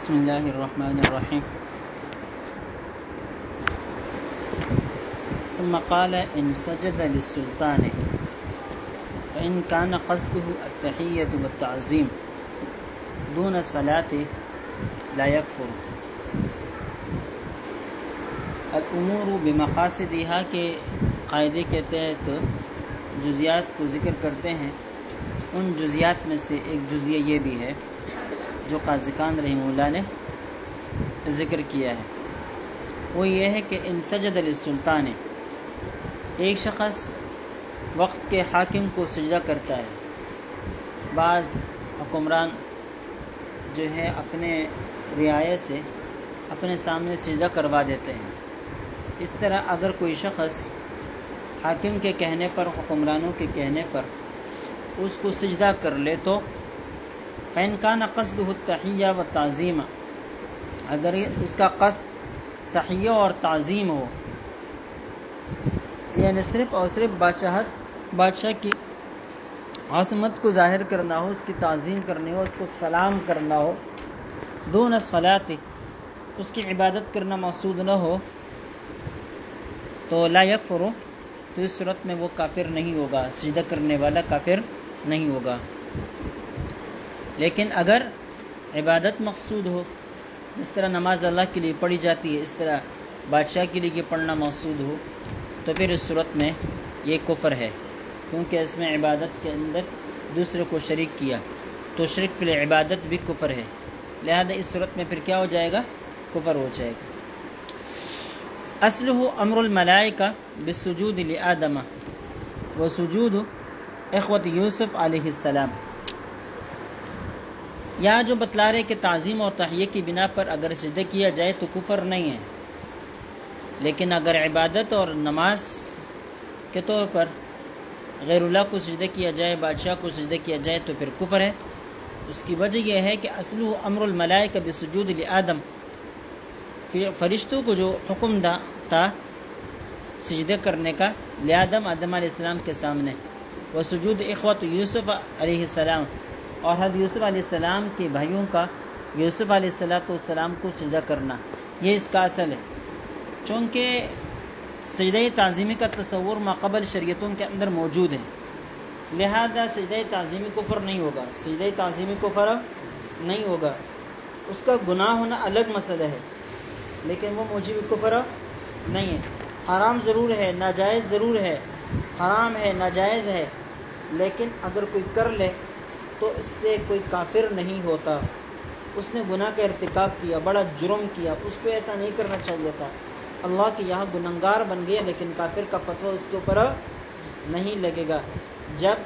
بسم اللہ الرحمن الرحیم. ثم قال ان سجد للسلطان فإن كان قصده التحية والتعظيم دون الصلاة لا يكفر. الامور بمقاصدها کے قاعدے کے تحت جزیات کو ذکر کرتے ہیں. ان جزیات میں سے ایک جزیہ یہ بھی ہے جو قاضی خان رحمہ اللہ نے ذکر کیا ہے، وہ یہ ہے کہ ان سجد للسلطان، ایک شخص وقت کے حاکم کو سجدہ کرتا ہے. بعض حکمران جو ہے اپنے رعایا سے اپنے سامنے سجدہ کروا دیتے ہیں. اس طرح اگر کوئی شخص حاکم کے کہنے پر، حکمرانوں کے کہنے پر اس کو سجدہ کر لے تو فإن كان قصده التحیہ والتعظیم، اگر اس کا قصد تحیہ اور تعظیم ہو، یعنی صرف اور صرف بادشاہ کی عظمت کو ظاہر کرنا ہو، اس کی تعظیم کرنی ہو، اس کو سلام کرنا ہو، دون الصلاۃ، اس کی عبادت کرنا مقصود نہ ہو، تو لا یکفر، تو اس صورت میں وہ کافر نہیں ہوگا، سجدہ کرنے والا کافر نہیں ہوگا. لیکن اگر عبادت مقصود ہو، جس طرح نماز اللہ کے لیے پڑھی جاتی ہے اس طرح بادشاہ کے لیے پڑھنا مقصود ہو، تو پھر اس صورت میں یہ کفر ہے، کیونکہ اس میں عبادت کے اندر دوسرے کو شریک کیا، تو شرک فی العبادت بھی کفر ہے. لہذا اس صورت میں پھر کیا ہو جائے گا؟ کفر ہو جائے گا. اصلہ امر الملائکہ بالسجود لآدم وسجود اخوت یوسف علیہ السلام. یہاں جو بتلا رہے کہ تعظیم اور تحیہ کی بنا پر اگر سجدہ کیا جائے تو کفر نہیں ہے، لیکن اگر عبادت اور نماز کے طور پر غیر اللہ کو سجدہ کیا جائے، بادشاہ کو سجدہ کیا جائے تو پھر کفر ہے. اس کی وجہ یہ ہے کہ اصلہ امر الملائکہ بالسجود لآدم، فرشتوں کو جو حکم تھا سجدہ کرنے کا لآدم، آدم علیہ السلام کے سامنے، وسجود اخوت یوسف علیہ السلام، اور حضرت یوسف علیہ السلام کے بھائیوں کا یوسف علیہ السلام کو سجدہ کرنا، یہ اس کا اصل ہے. چونکہ سجدہ تعظیمی کا تصور ماقبل شریعتوں کے اندر موجود ہے، لہذا سجدہ تعظیمی کفر نہیں ہوگا، سجدہ تعظیمی کفر نہیں ہوگا. اس کا گناہ ہونا الگ مسئلہ ہے، لیکن وہ موجب کفر نہیں ہے. حرام ضرور ہے، ناجائز ضرور ہے، حرام ہے، ناجائز ہے، لیکن اگر کوئی کر لے تو اس سے کوئی کافر نہیں ہوتا. اس نے گناہ کا ارتکاب کیا، بڑا جرم کیا، اس کو ایسا نہیں کرنا چاہیے تھا. اللہ کے یہاں گنہگار بن گیا، لیکن کافر کا فتویٰ اس کے اوپر نہیں لگے گا. جب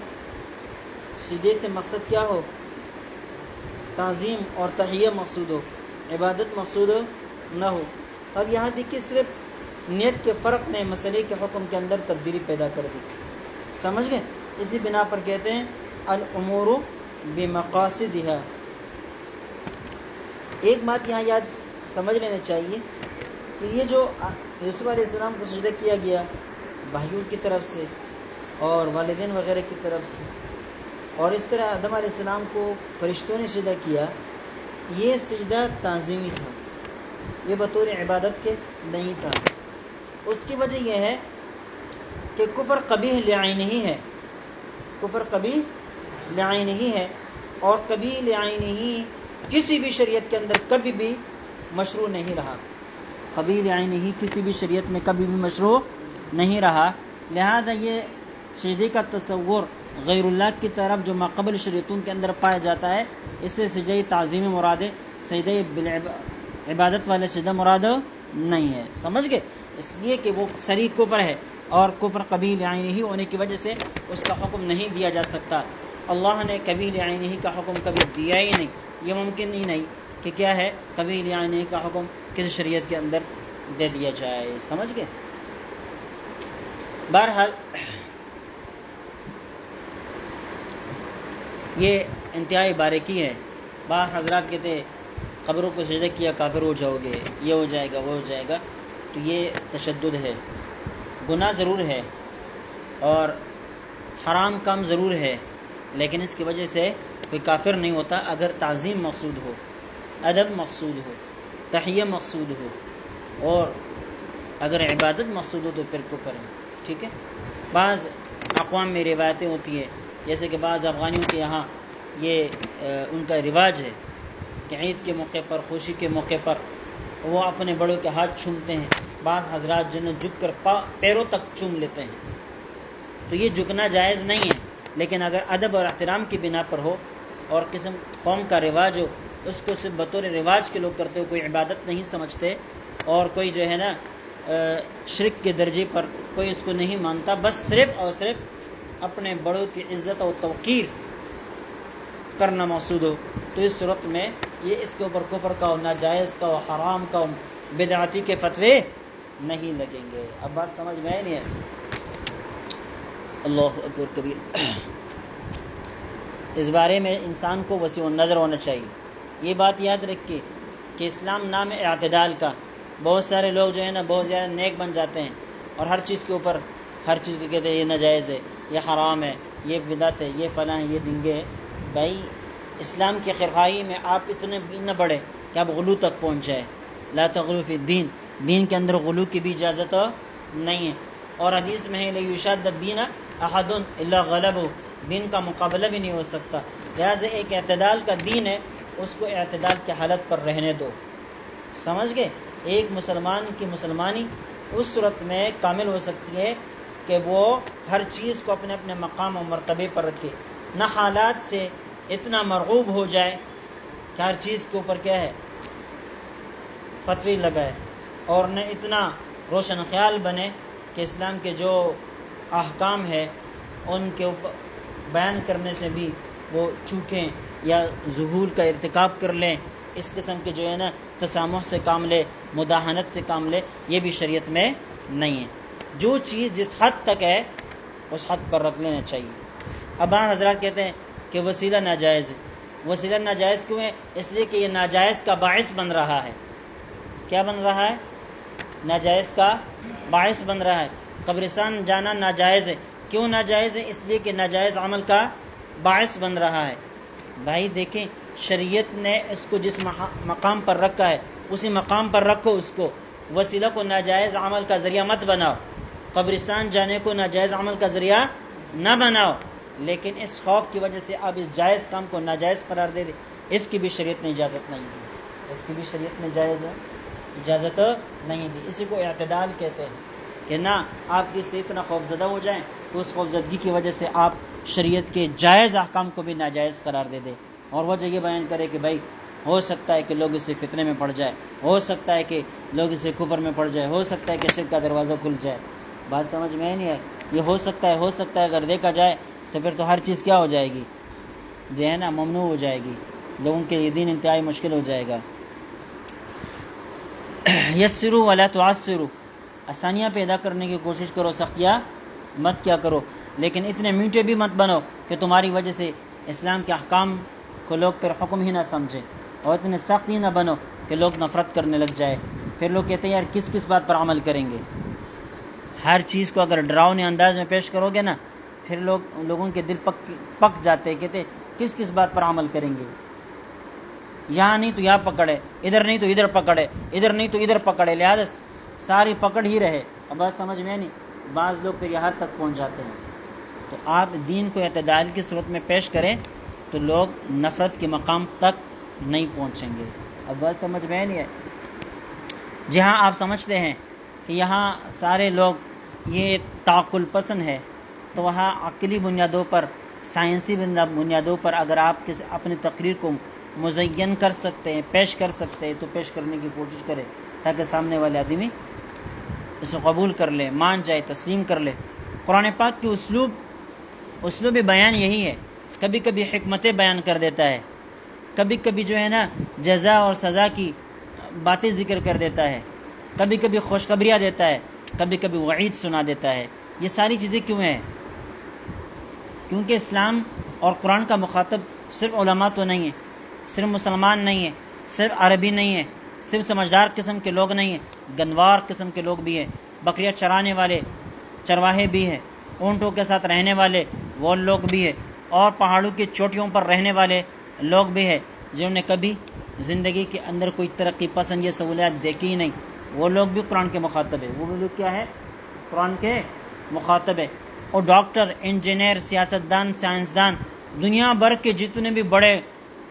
سیدھے سے مقصد کیا ہو؟ تعظیم اور تحیہ مقصود ہو، عبادت مقصود نہ ہو. اب یہاں دیکھیے صرف نیت کے فرق نے مسئلے کے حکم کے اندر تبدیلی پیدا کر دی. سمجھ گئے؟ اسی بنا پر کہتے ہیں الامور بمقاصدها. ایک بات یہاں یاد سمجھ لینا چاہیے کہ یہ جو یوسف علیہ السلام کو سجدہ کیا گیا بھائیوں کی طرف سے اور والدین وغیرہ کی طرف سے، اور اس طرح آدم علیہ السلام کو فرشتوں نے سجدہ کیا، یہ سجدہ تعظیمی تھا، یہ بطور عبادت کے نہیں تھا. اس کی وجہ یہ ہے کہ کفر قبیح لعینہ ہے، کفر قبیح لعینہ ہے، اور قبیح لعینہ کسی بھی شریعت کے اندر کبھی بھی مشروع نہیں رہا. قبیح لعینہ کسی بھی شریعت میں کبھی بھی مشروع نہیں رہا. لہذا یہ سجدے کا تصور غیر اللہ کی طرف جو ماقبل شریعتوں کے اندر پایا جاتا ہے، اس سے سجدہ تعظیمی مراد ہے، سجدہ عبادت والا سجدہ مراد نہیں ہے. سمجھ گئے؟ اس لیے کہ وہ صریح کفر ہے، اور کفر قبیح لعینہ ہونے کی وجہ سے اس کا حکم نہیں دیا جا سکتا. اللہ نے قبیح لعینہ کا حکم کبھی دیا ہی نہیں. یہ ممکن ہی نہیں کہ کیا ہے، قبیح لعینہ کا حکم کسی شریعت کے اندر دے دیا جائے. سمجھ گئے؟ بہرحال یہ انتہائی باریکی ہے. بعض حضرات کہتے ہیں قبروں کو سجدہ کیا کافر ہو جاؤ گے، یہ ہو جائے گا، وہ ہو جائے گا. تو یہ تشدد ہے. گناہ ضرور ہے اور حرام کام ضرور ہے، لیکن اس کی وجہ سے کوئی کافر نہیں ہوتا اگر تعظیم مقصود ہو. ادب مقصود ہو، تحیہ مقصود ہو، اور اگر عبادت مقصود ہو تو پھر کفر ہے. ٹھیک ہے. بعض اقوام میں روایتیں ہوتی ہیں، جیسے کہ بعض افغانیوں کے یہاں یہ ان کا رواج ہے کہ عید کے موقع پر، خوشی کے موقع پر وہ اپنے بڑوں کے ہاتھ چومتے ہیں. بعض حضرات جنہیں جھک کر پیروں تک چوم لیتے ہیں. تو یہ جھکنا جائز نہیں ہے، لیکن اگر ادب اور احترام کی بنا پر ہو اور قسم قوم کا رواج ہو، اس کو صرف بطور رواج کے لوگ کرتے ہو، کوئی عبادت نہیں سمجھتے، اور کوئی جو ہے نا شرک کے درجے پر کوئی اس کو نہیں مانتا، بس صرف اور صرف اپنے بڑوں کی عزت اور توقیر کرنا مقصود ہو، تو اس صورت میں یہ اس کے اوپر کفر کا اور ناجائز کا اور حرام کا اور بدعتی کے فتوے نہیں لگیں گے. اب بات سمجھ میں نہیں ہے؟ اللہ اکبر کبیر. اس بارے میں انسان کو وسیع النظر ہونا چاہیے. یہ بات یاد رکھیے کہ اسلام نام ہے اعتدال کا. بہت سارے لوگ جو ہے نا بہت زیادہ نیک بن جاتے ہیں اور ہر چیز کے اوپر ہر چیز کو کہتے ہیں یہ ناجائز ہے، یہ حرام ہے، یہ بدعت ہے، یہ فلاں ہے، یہ ڈنگے ہے. بھائی اسلام کی خرخائی میں آپ اتنے بھی نہ بڑھے کہ آپ غلو تک پہنچ جائے. لا تغلو فی الدین، دین کے اندر غلو کی بھی اجازت نہیں ہے. اور حدیث میں ہے لیشاد الدین احد الا غلبہ، دین کا مقابلہ بھی نہیں ہو سکتا. لہٰذا ایک اعتدال کا دین ہے، اس کو اعتدال کی حالت پر رہنے دو. سمجھ گئے؟ ایک مسلمان کی مسلمانی اس صورت میں کامل ہو سکتی ہے کہ وہ ہر چیز کو اپنے اپنے مقام و مرتبے پر رکھے، نہ حالات سے اتنا مرغوب ہو جائے کہ ہر چیز کے اوپر کیا ہے فتوی لگائے، اور نہ اتنا روشن خیال بنے کہ اسلام کے جو احکام ہے ان کے اوپر بیان کرنے سے بھی وہ چوکیں یا ظہور کا ارتکاب کر لیں. اس قسم کے جو ہے نا تسامح سے کام لے، مداہنت سے کام لے، یہ بھی شریعت میں نہیں ہے. جو چیز جس حد تک ہے اس حد پر رکھ لینا چاہیے. اب بعض حضرات کہتے ہیں کہ وسیلہ ناجائز ہے. وسیلہ ناجائز کیوں ہے؟ اس لیے کہ یہ ناجائز کا باعث بن رہا ہے. کیا بن رہا ہے؟ ناجائز کا باعث بن رہا ہے. قبرستان جانا ناجائز ہے. کیوں ناجائز ہے؟ اس لیے کہ ناجائز عمل کا باعث بن رہا ہے. بھائی دیکھیں، شریعت نے اس کو جس مقام پر رکھا ہے اسی مقام پر رکھو اس کو. وسیلہ کو ناجائز عمل کا ذریعہ مت بناؤ، قبرستان جانے کو ناجائز عمل کا ذریعہ نہ بناؤ. لیکن اس خوف کی وجہ سے آپ اس جائز کام کو ناجائز قرار دے دیں، اس کی بھی شریعت نے اجازت نہیں دی. اس کی بھی شریعت نے اجازت نہیں دی. اسی کو اعتدال کہتے ہیں کہ نہ آپ کس سے اتنا خوف زدہ ہو جائیں تو اس خوف زدگی کی وجہ سے آپ شریعت کے جائز احکام کو بھی ناجائز قرار دے دیں. اور وجہ یہ بیان کرے کہ بھائی ہو سکتا ہے کہ لوگ اس سے فتنے میں پڑ جائے، ہو سکتا ہے کہ لوگ اس سے کفر میں پڑ جائے، ہو سکتا ہے کہ شرک کا دروازہ کھل جائے. بات سمجھ میں نہیں ہے؟ یہ ہو سکتا ہے اگر دیکھا جائے تو پھر تو ہر چیز کیا ہو جائے گی جو ہے نا ممنوع ہو جائے گی، لوگوں کے لیے دین انتہائی مشکل ہو جائے گا. یسروا ولا تعسروا، آسانیاں پیدا کرنے کی کوشش کرو، سختیاں مت کیا کرو. لیکن اتنے میٹھے بھی مت بنو کہ تمہاری وجہ سے اسلام کے احکام کو لوگ پھر حکم ہی نہ سمجھیں، اور اتنے سخت ہی نہ بنو کہ لوگ نفرت کرنے لگ جائے. پھر لوگ کہتے ہیں یار کس بات پر عمل کریں گے. ہر چیز کو اگر ڈراؤنے انداز میں پیش کرو گے نا، پھر لوگوں کے دل پک جاتے، کہتے کس بات پر عمل کریں گے. یہاں نہیں تو یہاں پکڑے، ادھر نہیں تو ادھر پکڑے، ادھر نہیں تو ادھر پکڑے، لہذا ساری پکڑ ہی رہے. اب بات سمجھ میں نہیں؟ بعض لوگ پھر یہاں تک پہنچ جاتے ہیں. تو آپ دین کو اعتدال کی صورت میں پیش کریں تو لوگ نفرت کے مقام تک نہیں پہنچیں گے. اب بات سمجھ میں نہیں ہے؟ جہاں آپ سمجھتے ہیں کہ یہاں سارے لوگ یہ تعقل پسند ہے، تو وہاں عقلی بنیادوں پر، سائنسی بنیادوں پر اگر آپ اپنی تقریر کو مزین کر سکتے ہیں، پیش کر سکتے ہیں، تو پیش کرنے کی کوشش کریں تاکہ سامنے والے آدمی اسے قبول کر لے، مان جائے، تسلیم کر لے. قرآن پاک کی اسلوب بیان یہی ہے. کبھی کبھی حکمتیں بیان کر دیتا ہے، کبھی کبھی جو ہے نا جزا اور سزا کی باتیں ذکر کر دیتا ہے، کبھی کبھی خوشخبریاں دیتا ہے، کبھی کبھی وعید سنا دیتا ہے. یہ ساری چیزیں کیوں ہیں؟ کیونکہ اسلام اور قرآن کا مخاطب صرف علماء تو نہیں ہے، صرف مسلمان نہیں ہے، صرف عربی نہیں ہے، صرف سمجھدار قسم کے لوگ نہیں ہیں، گنوار قسم کے لوگ بھی ہیں، بکریاں چرانے والے چرواہے بھی ہیں، اونٹوں کے ساتھ رہنے والے وہ لوگ بھی ہیں، اور پہاڑوں کی چوٹیوں پر رہنے والے لوگ بھی ہیں جنہوں نے کبھی زندگی کے اندر کوئی ترقی پسند یہ سہولیات دیکھی ہی نہیں، وہ لوگ بھی قرآن کے مخاطب ہے، وہ لوگ کیا ہے؟ قرآن کے مخاطب ہے۔ اور ڈاکٹر، انجینئر، سیاستدان، سائنسدان، دنیا بھر کے جتنے بھی بڑے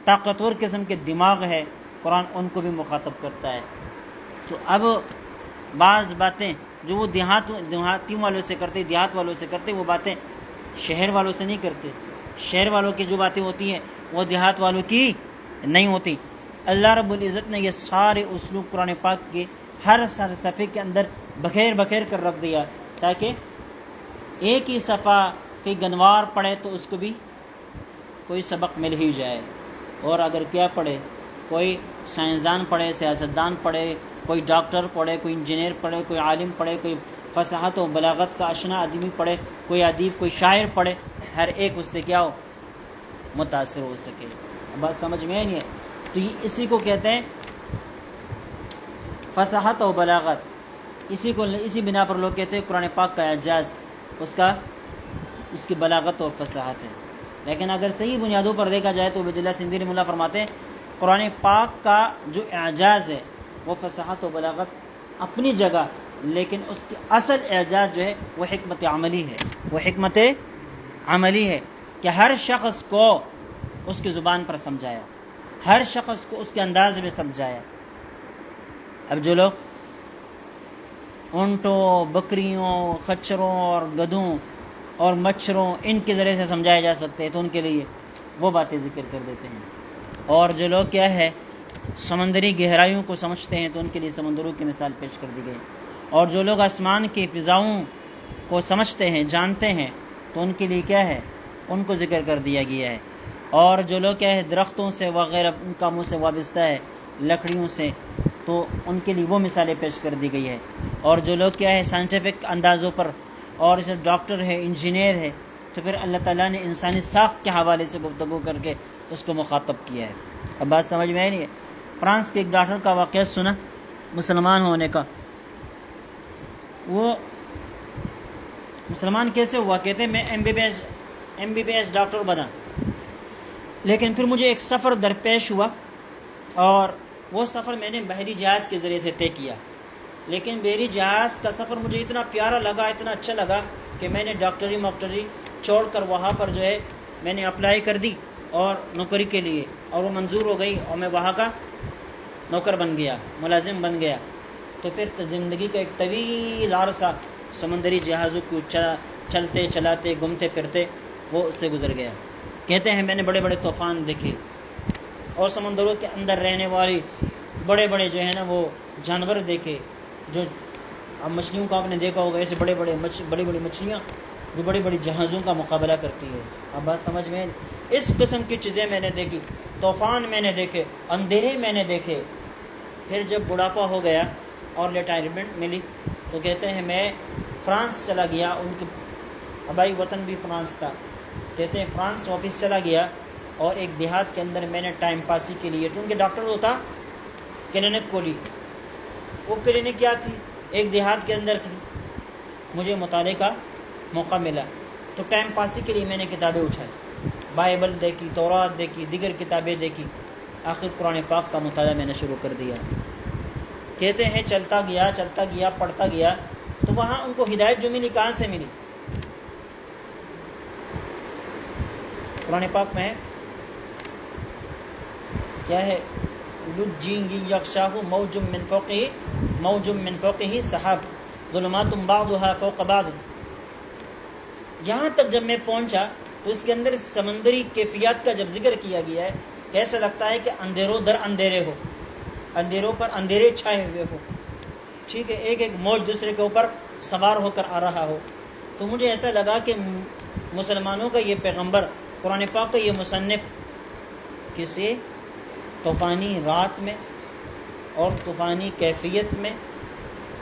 طاقتور قسم کے دماغ ہے، قرآن ان کو بھی مخاطب کرتا ہے۔ تو اب بعض باتیں جو وہ دیہاتیوں والوں سے کرتے، دیہات والوں سے کرتے، وہ باتیں شہر والوں سے نہیں کرتے۔ شہر والوں کی جو باتیں ہوتی ہیں وہ دیہات والوں کی نہیں ہوتی۔ اللہ رب العزت نے یہ سارے اسلوب قرآن پاک کے ہر صفحے کے اندر بکھیر بکھیر کر رکھ دیا، تاکہ ایک ہی صفحہ کوئی گنوار پڑھے تو اس کو بھی کوئی سبق مل ہی جائے، اور اگر کیا پڑھے، کوئی سائنسدان پڑھے، سیاستدان پڑھے، کوئی ڈاکٹر پڑھے، کوئی انجینئر پڑھے، کوئی عالم پڑھے، کوئی فصاحت و بلاغت کا اشنا آدمی پڑھے، کوئی ادیب، کوئی شاعر پڑھے، ہر ایک اس سے کیا ہو؟ متاثر ہو سکے۔ اب بات سمجھ میں نہیں ہے؟ تو یہ اسی کو کہتے ہیں فصاحت و بلاغت۔ اسی بنا پر لوگ کہتے ہیں قرآن پاک کا اعجاز اس کی بلاغت اور فصاحت ہے۔ لیکن اگر صحیح بنیادوں پر دیکھا جائے تو عبید اللہ سندھی رحمہ اللہ فرماتے ہیں قرآن پاک کا جو اعجاز ہے وہ فصاحت و بلاغت اپنی جگہ، لیکن اس کی اصل اعجاز جو ہے وہ حکمت عملی ہے۔ وہ حکمت عملی ہے کہ ہر شخص کو اس کی زبان پر سمجھایا، ہر شخص کو اس کے انداز میں سمجھایا۔ اب جو لوگ اونٹوں، بکریوں، خچروں اور گدھوں اور مچھروں ان کے ذریعے سے سمجھائے جا سکتے ہیں تو ان کے لیے وہ باتیں ذکر کر دیتے ہیں، اور جو لوگ کیا ہے سمندری گہرائیوں کو سمجھتے ہیں تو ان کے لیے سمندروں کی مثال پیش کر دی گئی، اور جو لوگ آسمان کی فضاؤں کو سمجھتے ہیں، جانتے ہیں تو ان کے لیے کیا ہے؟ ان کو ذکر کر دیا گیا ہے۔ اور جو لوگ کیا ہے درختوں سے وغیرہ ان کاموں سے وابستہ ہے، لکڑیوں سے، تو ان کے لیے وہ مثالیں پیش کر دی گئی ہے۔ اور جو لوگ کیا ہے سائنٹیفک اندازوں پر، اور جیسے ڈاکٹر ہے، انجینئر ہے، تو پھر اللہ تعالیٰ نے انسانی ساخت کے حوالے سے گفتگو کر کے اس کو مخاطب کیا ہے۔ اب بات سمجھ میں آئی نہیں ہے؟ فرانس کے ایک ڈاکٹر کا واقعہ سنا مسلمان ہونے کا۔ وہ مسلمان کیسے ہوا؟ کہتے ہیں میں M B B S doctor بنا، لیکن پھر مجھے ایک سفر درپیش ہوا، اور وہ سفر میں نے بحری جہاز کے ذریعے سے طے کیا، لیکن بحری جہاز کا سفر مجھے اتنا پیارا لگا، اتنا اچھا لگا کہ میں نے ڈاکٹری چھوڑ کر وہاں پر جو ہے میں نے اپلائی کر دی اور نوکری کے لیے، اور وہ منظور ہو گئی اور میں وہاں کا نوکر بن گیا، ملازم بن گیا۔ تو پھر زندگی کا ایک طویل عرصہ سمندری جہازوں کو چلتے چلاتے گھومتے پھرتے وہ اس سے گزر گیا۔ کہتے ہیں میں نے بڑے بڑے طوفان دیکھے، اور سمندروں کے اندر رہنے والی بڑے بڑے جو ہے نا وہ جانور دیکھے، جو اب مچھلیوں کو آپ نے دیکھا ہوگا، ایسے بڑی بڑی مچھلیاں جو بڑی بڑی جہازوں کا مقابلہ کرتی ہے۔ اب بات سمجھ میں اس قسم کی چیزیں میں نے دیکھی، طوفان میں نے دیکھے، اندھیرے میں نے دیکھے۔ پھر جب بڑھاپا ہو گیا اور ریٹائرمنٹ ملی تو کہتے ہیں میں فرانس چلا گیا، ان کے آبائی وطن بھی فرانس تھا۔ کہتے ہیں فرانس واپس چلا گیا، اور ایک دیہات کے اندر میں نے ٹائم پاسی کے لیے، چونکہ ڈاکٹر ہوتا کلینک کھولی، وہ کلینک کیا تھی ایک دیہات کے اندر تھی، مجھے مطالعے کا موقع ملا تو ٹائم پاسی کے لیے میں نے کتابیں اٹھائی، بائبل دیکھی، تورات دیکھی، دیگر کتابیں دیکھی، آخر قرآن پاک کا مطالعہ میں نے شروع کر دیا۔ کہتے ہیں چلتا گیا پڑھتا گیا، تو وہاں ان کو ہدایت جو ملی کہاں سے ملی؟ قرآن پاک میں ہے کیا ہے؟ یغشاہ موج من فوقہ سحاب ظلمات بعضها فوق بعض۔ یہاں تک جب میں پہنچا تو اس کے اندر سمندری کیفیات کا جب ذکر کیا گیا ہے کہ ایسا لگتا ہے کہ اندھیروں در اندھیرے ہو، اندھیروں پر اندھیرے چھائے ہوئے ہو، ٹھیک ہے، ایک ایک موج دوسرے کے اوپر سوار ہو کر آ رہا ہو۔ تو مجھے ایسا لگا کہ مسلمانوں کا یہ پیغمبر، قرآن پاک کا یہ مصنف کسی طوفانی رات میں اور طوفانی کیفیت میں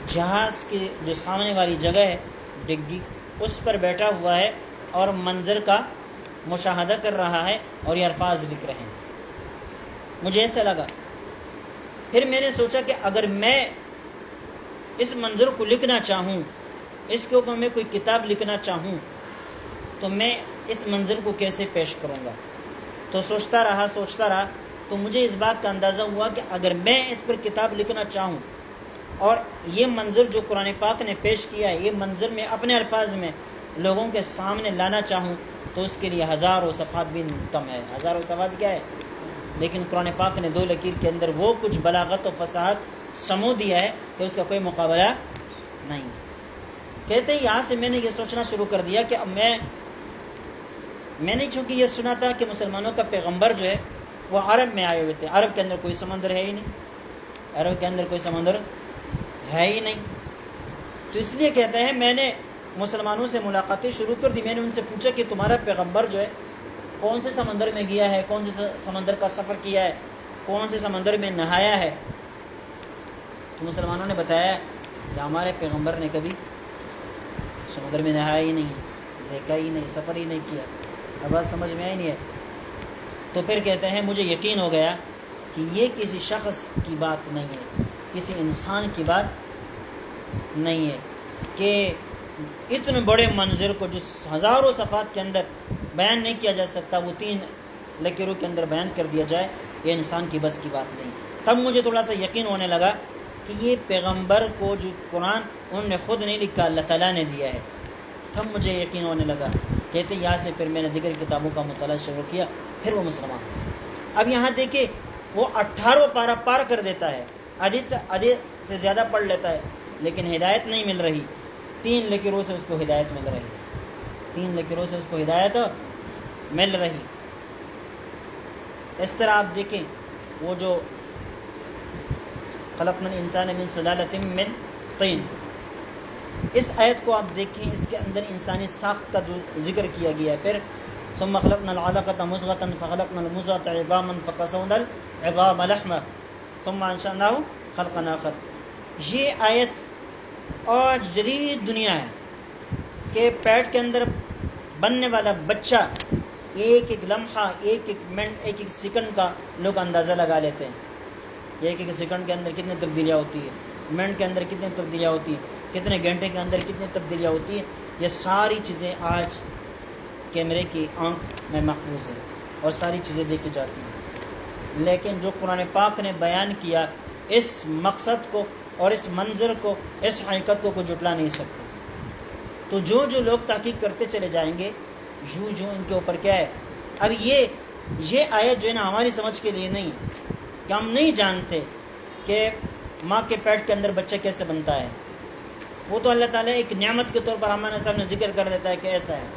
جہاز کی جو سامنے والی جگہ ہے ڈگی، اس پر بیٹھا ہوا ہے اور منظر کا مشاہدہ کر رہا ہے اور یہ الفاظ لکھ رہے ہیں۔ مجھے ایسا لگا، پھر میں نے سوچا کہ اگر میں اس منظر کو لکھنا چاہوں، اس کے اوپر میں کوئی کتاب لکھنا چاہوں تو میں اس منظر کو کیسے پیش کروں گا؟ تو سوچتا رہا تو مجھے اس بات کا اندازہ ہوا کہ اگر میں اس پر کتاب لکھنا چاہوں اور یہ منظر جو قرآن پاک نے پیش کیا ہے، یہ منظر میں اپنے الفاظ میں لوگوں کے سامنے لانا چاہوں تو اس کے لیے ہزاروں صفحات بھی کم ہے۔ ہزاروں صفحات کیا ہے؟ لیکن قرآن پاک نے 2 لکیر کے اندر وہ کچھ بلاغت و فصاحت سمو دیا ہے کہ اس کا کوئی مقابلہ نہیں۔ کہتے ہیں یہاں سے میں نے یہ سوچنا شروع کر دیا کہ اب میں نے چونکہ یہ سنا تھا کہ مسلمانوں کا پیغمبر جو ہے وہ عرب میں آئے ہوئے تھے، عرب کے اندر کوئی سمندر ہے ہی نہیں، عرب کے اندر کوئی سمندر ہے ہی نہیں، تو اس لیے کہتے ہیں میں نے مسلمانوں سے ملاقاتیں شروع کر دی۔ میں نے ان سے پوچھا کہ تمہارا پیغمبر جو ہے کون سے سمندر میں گیا ہے، کون سے سمندر کا سفر کیا ہے، کون سے سمندر میں نہایا ہے؟ تو مسلمانوں نے بتایا کہ ہمارے پیغمبر نے کبھی سمندر میں نہایا ہی نہیں، دیکھا ہی نہیں، سفر ہی نہیں کیا۔ اب بات سمجھ میں آئی نہیں ہے؟ تو پھر کہتے ہیں مجھے یقین ہو گیا کہ یہ کسی شخص کی بات نہیں ہے، کسی انسان کی بات نہیں ہے کہ اتنے بڑے منظر کو جس ہزاروں صفحات کے اندر بیان نہیں کیا جا سکتا وہ 3 لکیروں کے اندر بیان کر دیا جائے، یہ انسان کی بس کی بات نہیں۔ تب مجھے تھوڑا سا یقین ہونے لگا کہ یہ پیغمبر کو جو قرآن انہوں نے خود نہیں لکھا، اللہ تعالیٰ نے دیا ہے۔ تب مجھے یقین ہونے لگا۔ کہتے یہاں سے پھر میں نے دیگر کتابوں کا مطالعہ شروع کیا، پھر وہ مسلمان۔ اب یہاں دیکھیں وہ 18 پارہ پار کر دیتا ہے، آدھی سے زیادہ پڑھ لیتا ہے، لیکن ہدایت نہیں مل رہی۔ 3 لکیروں سے اس کو ہدایت مل رہی، 3 لکیروں سے اس کو ہدایت مل رہی۔ اس طرح آپ دیکھیں وہ جو خلقنا الانسان من سلالۃ من طین، اس آیت کو آپ دیکھیں، اس کے اندر انسانی ساخت کا ذکر کیا گیا ہے۔ پھر ثم خلقنا العلقۃ مضغۃ فخلقنا المضغۃ عظاما فکسونا العظام لحما ثم انشأناه خلقا آخر۔ یہ آیت آج جدید دنیا ہے کہ پیٹ کے اندر بننے والا بچہ ایک ایک لمحہ، ایک ایک منٹ، ایک ایک سیکنڈ کا لوگ اندازہ لگا لیتے ہیں۔ ایک ایک سیکنڈ کے اندر کتنی تبدیلیاں ہوتی ہیں، منٹ کے اندر کتنی تبدیلیاں ہوتی ہیں، کتنے گھنٹے کے اندر کتنی تبدیلیاں ہوتی ہیں۔ یہ ساری چیزیں آج کیمرے کی آنکھ میں محفوظ ہیں اور ساری چیزیں دیکھی جاتی ہیں، لیکن جو قرآن پاک نے بیان کیا اس مقصد کو اور اس منظر کو، اس حقیقت کو کوئی جھٹلا نہیں سکتے۔ تو جو لوگ تحقیق کرتے چلے جائیں گے جو ان کے اوپر کیا ہے۔ اب یہ آیت جو ہے نا ہماری سمجھ کے لیے نہیں ہے کہ ہم نہیں جانتے کہ ماں کے پیٹ کے اندر بچہ کیسے بنتا ہے، وہ تو اللہ تعالیٰ ایک نعمت کے طور پر ہمارے سامنے ذکر کر دیتا ہے کہ ایسا ہے۔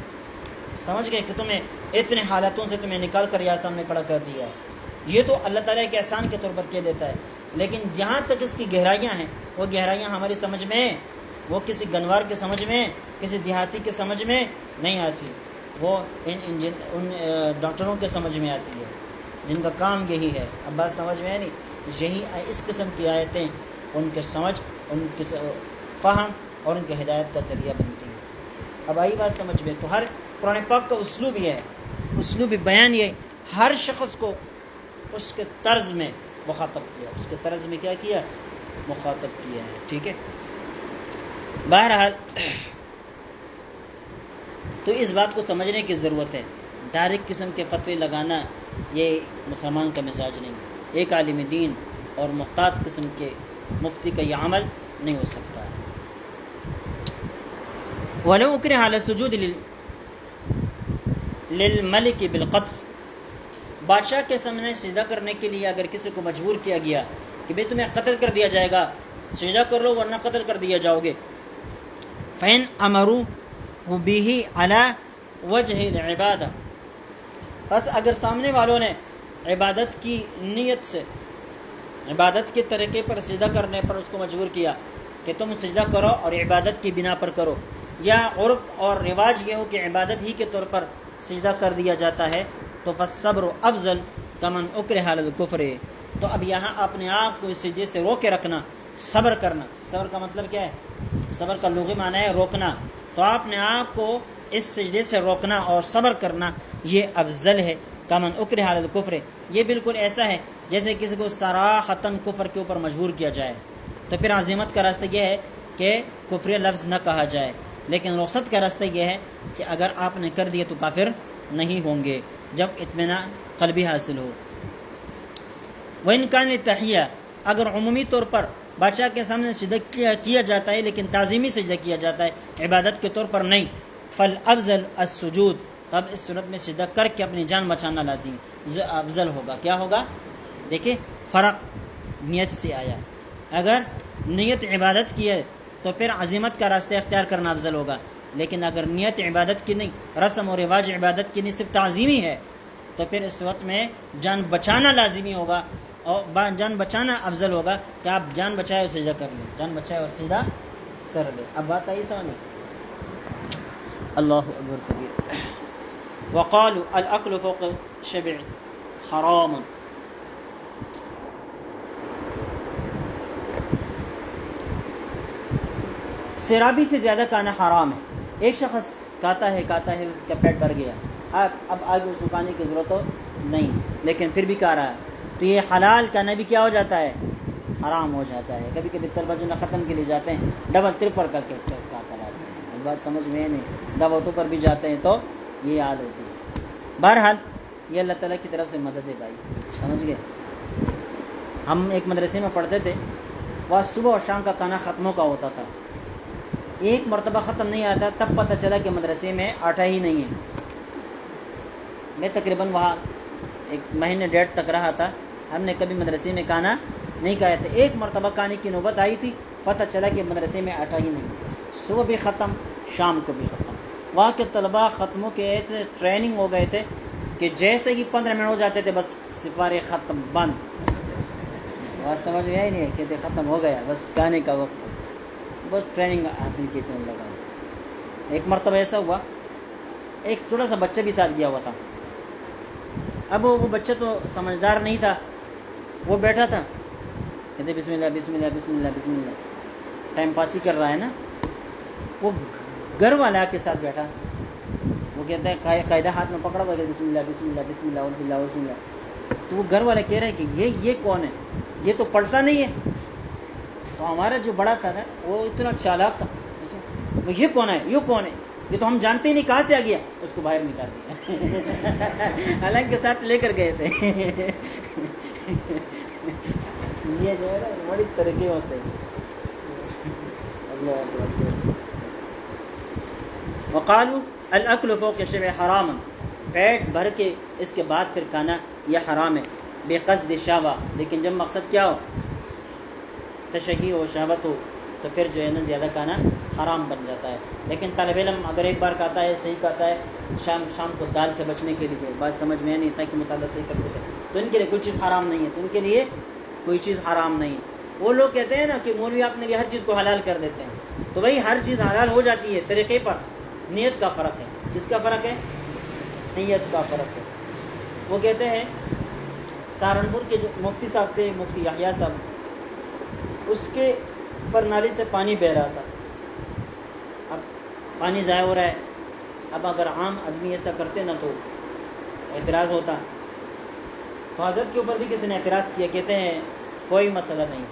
سمجھ گئے کہ تمہیں اتنے حالاتوں سے تمہیں نکال کر یہاں سامنے کھڑا کر دیا ہے، یہ تو اللہ تعالیٰ کے احسان کے طور پر کہہ دیتا ہے۔ لیکن جہاں تک اس کی گہرائیاں ہیں وہ گہرائیاں ہماری سمجھ میں، وہ کسی گنوار کے سمجھ میں، کسی دیہاتی کے سمجھ میں نہیں آتی، وہ ان ڈاکٹروں کے سمجھ میں آتی ہے جن کا کام یہی ہے۔ اب بات سمجھ میں ہے نہیں؟ یہی اس قسم کی آیتیں ان کے سمجھ، ان کے فہم اور ان کے ہدایت کا ذریعہ بنتی ہیں۔ اب آئی بات سمجھ میں؟ تو ہر قرآن پاک کا اسلوب یہ ہے، اسلوب بیان یہ ہر شخص کو اس کے طرز میں مخاطب کیا، اس کے طرز میں کیا کیا؟ مخاطب کیا ہے۔ ٹھیک ہے، بہرحال تو اس بات کو سمجھنے کی ضرورت ہے۔ ڈائریکٹ قسم کے فتوے لگانا یہ مسلمان کا مزاج نہیں ہے۔ ایک عالم دین اور محتاط قسم کے مفتی کا یہ عمل نہیں ہو سکتا۔ وَلَوْ أُكْرِهَ عَلَى السُّجُودِ لِلْمَلِكِ بِالْقَتْلِ، بادشاہ کے سامنے سجدہ کرنے کے لیے اگر کسی کو مجبور کیا گیا کہ بھئی تمہیں قتل کر دیا جائے گا، سجدہ کر لو ورنہ قتل کر دیا جاؤ گے، فَإِنْ أَمَرُوهُ بِهِ عَلَى وَجْهِ الْعِبَادَةِ، بس اگر سامنے والوں نے عبادت کی نیت سے، عبادت کے طریقے پر سجدہ کرنے پر اس کو مجبور کیا کہ تم سجدہ کرو اور عبادت کی بنا پر کرو، یا عرف اور رواج یہ ہو کہ عبادت ہی کے طور پر سجدہ کر دیا جاتا ہے، تو فالصبر افضل کمن اکرہ علی الکفر، تو اب یہاں اپنے آپ کو اس سجدے سے روک کے رکھنا، صبر کرنا۔ صبر کا مطلب کیا ہے؟ صبر کا لغوی معنی ہے روکنا، تو اپنے آپ کو اس سجدے سے روکنا اور صبر کرنا یہ افضل ہے کمن اکرہ علی الکفر۔ یہ بالکل ایسا ہے جیسے کسی کو صراحتاً کفر کے اوپر مجبور کیا جائے، تو پھر عزیمت کا راستہ یہ ہے کہ کفر لفظ نہ کہا جائے، لیکن رخصت کا راستہ یہ ہے کہ اگر آپ نے کر دیے تو کافر نہیں ہوں گے جب اطمینان قلبی حاصل ہو۔ وَإِنْ كَانَ لِلتَّحِيَّةِ اگر عمومی طور پر بادشاہ کے سامنے سجدہ کیا جاتا ہے لیکن تعظیمی سجدہ کیا جاتا ہے عبادت کے طور پر نہیں، فالافضل السجود، تب اس صورت میں سجدہ کر کے اپنی جان بچانا لازم افضل ہوگا۔ کیا ہوگا؟ دیکھیں فرق نیت سے آیا، اگر نیت عبادت کی ہے تو پھر عزیمت کا راستہ اختیار کرنا افضل ہوگا، لیکن اگر نیت عبادت کی نہیں، رسم و رواج عبادت کی نہیں، صرف تعظیمی ہے، تو پھر اس وقت میں جان بچانا لازمی ہوگا، اور جان بچانا افضل ہوگا کہ آپ جان بچائے اور سجدہ کر لیں، جان بچائے اور سجدہ کر لیں۔ اب بات آئی سمجھ؟ اللہ اکبر کبیر۔ وقالوا الاکل فوق الشبع حرام، سیرابی سے زیادہ کھانا حرام ہے۔ ایک شخص کھاتا ہے اس کا پیٹ بھر گیا، اب آگے اس کو کھانے کی ضرورت تو نہیں، لیکن پھر بھی کھا رہا ہے، تو یہ حلال کھانا بھی کیا ہو جاتا ہے؟ حرام ہو جاتا ہے۔ کبھی کبھی طلبہ جو ختم کے لیے جاتے ہیں ڈبل ٹرپل کر کے کھاتا رہتے ہیں، بات سمجھ میں نہیں، دعوتوں پر بھی جاتے ہیں تو یہ حال ہوتی ہے۔ بہرحال یہ اللہ تعالیٰ کی طرف سے مدد ہے بھائی، سمجھ گئے؟ ہم ایک مدرسے میں پڑھتے تھے، وہاں صبح اور شام کا کھانا ختموں کا ہوتا تھا، ایک مرتبہ ختم نہیں آتا تب پتہ چلا کہ مدرسے میں آٹا ہی نہیں ہے۔ میں تقریباً وہاں ایک مہینے ڈیڑھ تک رہا تھا، ہم نے کبھی مدرسے میں کھانا نہیں کھایا تھا، ایک مرتبہ کھانے کی نوبت آئی تھی، پتہ چلا کہ مدرسے میں آٹا ہی نہیں، صبح بھی ختم شام کو بھی ختم۔ وہاں کے طلباء ختموں کے ایسے ٹریننگ ہو گئے تھے کہ جیسے ہی 15 منٹ ہو جاتے تھے بس سپارے ختم بند، بات سمجھ میں آئی نہیں، کہتے ختم ہو گیا بس کھانے کا وقت، بس ٹریننگ حاصل کی تھی ان لوگوں نے۔ ایک مرتبہ ایسا ہوا، ایک چھوٹا سا بچہ بھی ساتھ گیا ہوا تھا، اب وہ بچہ تو سمجھدار نہیں تھا، وہ بیٹھا تھا، کہتے بسم اللہ بسم اللہ بسم اللہ بسم اللہ، ٹائم پاس ہی کر رہا ہے نا۔ وہ گھر والا کے ساتھ بیٹھا، وہ کہتا ہے قاعدہ ہاتھ میں پکڑا ہوا ہے بسم اللہ بسم اللہ بسم اللہ بسم اللہ بسم اللہ، تو وہ گھر والا کہہ رہا ہے کہ یہ کون ہے، یہ تو پڑھتا نہیں ہے۔ تو ہمارا جو بڑا تھا نا وہ اتنا چالاک تھا، وہ یہ کون ہے یہ تو ہم جانتے ہی نہیں کہاں سے آ گیا، اس کو باہر نکال دیا، حالانکہ ساتھ لے کر گئے تھے۔ یہ جو ہے نا بڑی طریقے ہوتے ہیں۔ اللہ اکبر۔ وقالوا الاکل فوق الشبع حرام، پیٹ بھر کے اس کے بعد پھر کھانا یہ حرام ہے، بے قصد شہوہ، لیکن جب مقصد کیا ہو، تشہی ہو، شہوت ہو، تو پھر جو ہے نا زیادہ کھانا حرام بن جاتا ہے۔ لیکن طالب علم اگر ایک بار کھاتا ہے صحیح کھاتا ہے، شام کو دال سے بچنے کے لیے، بات سمجھ میں نہیں، تاکہ مطالعہ صحیح کر سکے، تو ان کے لیے کوئی چیز حرام نہیں ہے، تو ان کے لیے کوئی چیز حرام نہیں ہے۔ وہ لوگ کہتے ہیں نا کہ مولوی اپنے لیے ہر چیز کو حلال کر دیتے ہیں، تو بھائی ہر چیز حلال ہو جاتی ہے طریقے پر، نیت کا فرق ہے۔ کس کا فرق ہے؟ نیت کا فرق ہے۔ وہ کہتے ہیں سہارنپور کے جو مفتی صاحب تھے، مفتی یحییٰ صاحب، اس کے پر نالی سے پانی بہہ رہا تھا، اب پانی ضائع ہو رہا ہے، اب اگر عام آدمی ایسا کرتے نا تو اعتراض ہوتا، تو حضرت کے اوپر بھی کسی نے اعتراض کیا، کہتے ہیں کوئی مسئلہ نہیں،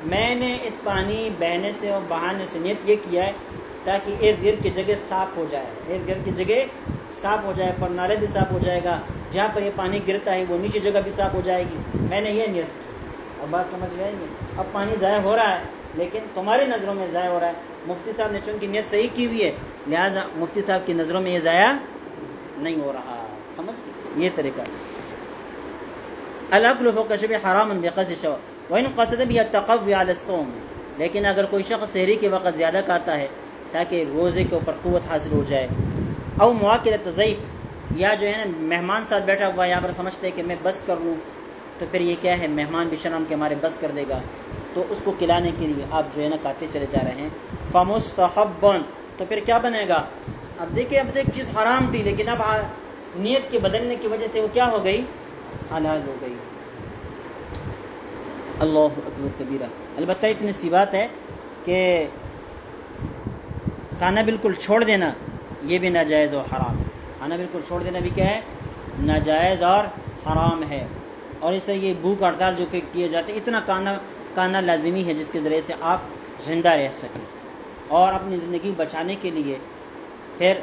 میں نے اس پانی بہنے سے اور بہانے سے نیت یہ کیا ہے تاکہ ارد گرد کی جگہ صاف ہو جائے، ارد گرد کی جگہ صاف ہو جائے، پر نالے بھی صاف ہو جائے گا، جہاں پر یہ پانی گرتا ہے وہ نیچے جگہ بھی صاف ہو جائے گی، میں نے یہ نیت کی۔ اب بات سمجھ میں آئی نہیں؟ اب پانی ضائع ہو رہا ہے لیکن تمہاری نظروں میں ضائع ہو رہا ہے، مفتی صاحب نے چونکہ نیت صحیح کی ہوئی ہے لہٰذا مفتی صاحب کی نظروں میں یہ ضائع نہیں ہو رہا، سمجھ یہ طریقہ۔ الاکل فوق الشبع حرام بقصد الشہوہ وان قصد به التقوی علی الصوم، لیکن اگر کوئی شخص سحری کے وقت زیادہ کھاتا ہے تاکہ روزے کے اوپر قوت حاصل ہو جائے، او مواکلۃ ضیف، یا جو ہے نا مہمان ساتھ بیٹھا ہوا یہاں پر سمجھتے ہیں کہ میں بس کر لوں، تو پھر یہ کیا ہے، مہمان بھی شرم کے ہمارے بس کر دے گا، تو اس کو کھلانے کے لیے آپ جو ہے نا کھاتے چلے جا رہے ہیں، فمستحب، تو پھر کیا بنے گا؟ اب دیکھیں، اب ایک چیز حرام تھی لیکن اب نیت کے بدلنے کی وجہ سے وہ کیا ہو گئی؟ حلال ہو گئی۔ اللہ اکبر کبیرہ۔ البتہ اتنی سی بات ہے کہ کھانا بالکل چھوڑ دینا یہ بھی ناجائز اور حرام ہے، کھانا بالکل چھوڑ دینا بھی کیا ہے؟ ناجائز اور حرام ہے۔ اور اس طرح یہ بھوک ہڑتال جو کہ کیے جاتے ہیں، اتنا کھانا لازمی ہے جس کے ذریعے سے آپ زندہ رہ سکیں، اور اپنی زندگی بچانے کے لیے پھر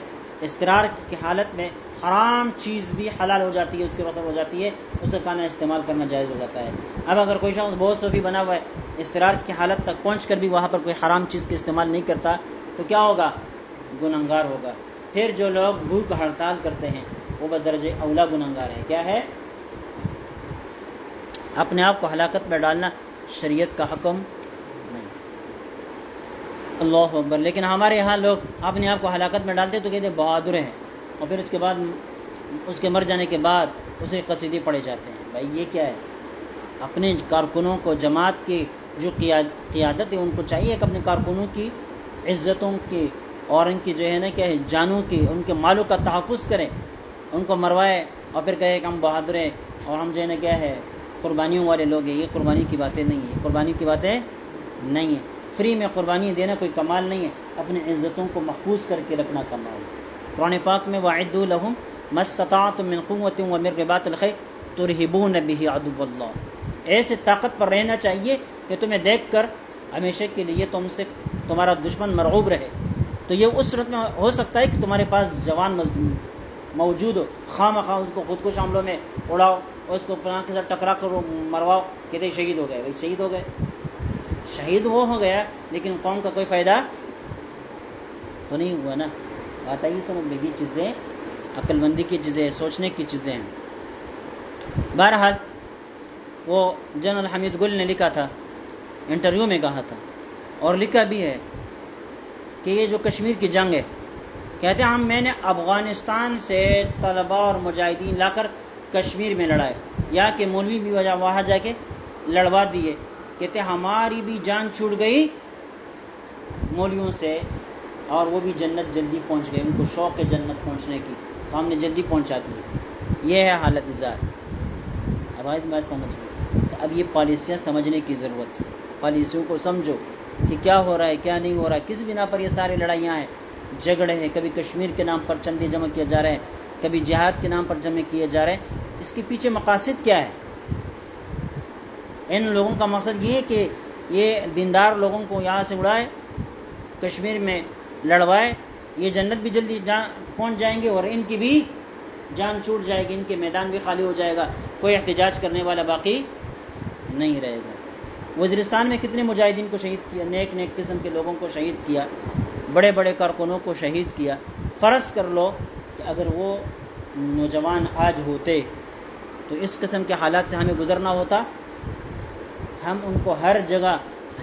اضطرار کی حالت میں حرام چیز بھی حلال ہو جاتی ہے، اس کی رسم ہو جاتی ہے، اس کا کھانا استعمال کرنا جائز ہو جاتا ہے۔ اب اگر کوئی شخص بہت صوفی بنا ہوا ہے، اضطرار کی حالت تک پہنچ کر بھی وہاں پر کوئی حرام چیز کا استعمال نہیں کرتا تو کیا ہوگا؟ گنہگار ہوگا۔ پھر جو لوگ بھوک ہڑتال کرتے ہیں وہ بدرجہ اولا گنہگار ہے۔ کیا ہے؟ اپنے آپ کو ہلاکت میں ڈالنا شریعت کا حکم نہیں۔ اللہ اکبر۔ لیکن ہمارے یہاں لوگ اپنے آپ کو ہلاکت میں ڈالتے تو کہتے بہادر ہیں، اور پھر اس کے بعد اس کے مر جانے کے بعد اسے قصیدے پڑھے جاتے ہیں۔ بھائی یہ کیا ہے؟ اپنے کارکنوں کو، جماعت کی جو قیادت ہے ان کو چاہیے کہ اپنے کارکنوں کی عزتوں کی اور ان کی جو ہے نا کیا ہے جانوں کی، ان کے مالوں کا تحفظ کریں، ان کو مروائے اور پھر کہے کہ ہم بہادر ہیں اور ہم جو ہے نا کیا ہے قربانیوں والے لوگ ہیں۔ یہ قربانی کی باتیں نہیں ہیں، قربانی کی باتیں نہیں ہیں۔ فری میں قربانی دینا کوئی کمال نہیں ہے، اپنی عزتوں کو محفوظ کر کے رکھنا کمال ہے۔ قرآن پاک میں وَأَعِدُّوا لَهُم مَا اسْتَطَعْتُم مِّن قُوَّةٍ وَمِن رِّبَاطِ الْخَيْلِ تُرْهِبُونَ بِهِ عَدُوَّ اللَّهِ۔ ایسے طاقت پر رہنا چاہیے کہ تمہیں دیکھ کر ہمیشہ کے لیے تم سے تمہارا دشمن مرعوب رہے۔ تو یہ اس صورت میں ہو سکتا ہے کہ تمہارے پاس جوان موجود ہو، خواہ مخواہ اس کو خود کش حملوں میں اڑاؤ اور اس کو پناہ کے ساتھ ٹکرا کر مرواؤ، کہتے شہید ہو گئے۔ بھائی شہید ہو گئے، شہید وہ ہو گیا لیکن قوم کا کوئی فائدہ تو نہیں ہوا نا۔ بات آئی سمجھ میں؟ یہ چیزیں عقل مندی کی چیزیں، سوچنے کی چیزیں ہیں۔ بہرحال وہ جنرل حمید گل نے لکھا تھا، انٹرویو میں کہا تھا اور لکھا بھی ہے کہ یہ جو کشمیر کی جنگ ہے، کہتے ہیں میں نے افغانستان سے طلباء اور مجاہدین لا کر کشمیر میں لڑائے، یا کہ مولوی بھی وہاں جا کے لڑوا دیے۔ کہتے ہماری بھی جان چھوٹ گئی مولویوں سے اور وہ بھی جنت جلدی پہنچ گئے، ان کو شوق ہے جنت پہنچنے کی تو ہم نے جلدی پہنچا دی۔ یہ ہے حالت ذات۔ اب آج بات سمجھ گئی تو اب یہ پالیسیاں سمجھنے کی ضرورت ہے۔ پالیسیوں کو سمجھو کہ کیا ہو رہا ہے کیا نہیں ہو رہا ہے، کس بنا پر یہ سارے لڑائیاں ہیں، جھگڑے ہیں۔ کبھی کشمیر کے نام پر چندے جمع کیا جا رہے ہیں، کبھی جہاد کے نام پر جمع کیے جا رہے ہیں۔ اس کے پیچھے مقاصد کیا ہے؟ ان لوگوں کا مقصد یہ ہے کہ یہ دیندار لوگوں کو یہاں سے اڑائے، کشمیر میں لڑوائے، یہ جنت بھی جلدی پہنچ جائیں گے اور ان کی بھی جان چھوٹ جائے گی، ان کے میدان بھی خالی ہو جائے گا، کوئی احتجاج کرنے والا باقی نہیں رہے گا۔ وزیرستان میں کتنے مجاہدین کو شہید کیا، نیک نیک قسم کے لوگوں کو شہید کیا، بڑے بڑے کارکنوں کو شہید کیا۔ فرض کر لو کہ اگر وہ نوجوان آج ہوتے تو اس قسم کے حالات سے ہمیں گزرنا ہوتا؟ ہم ان کو ہر جگہ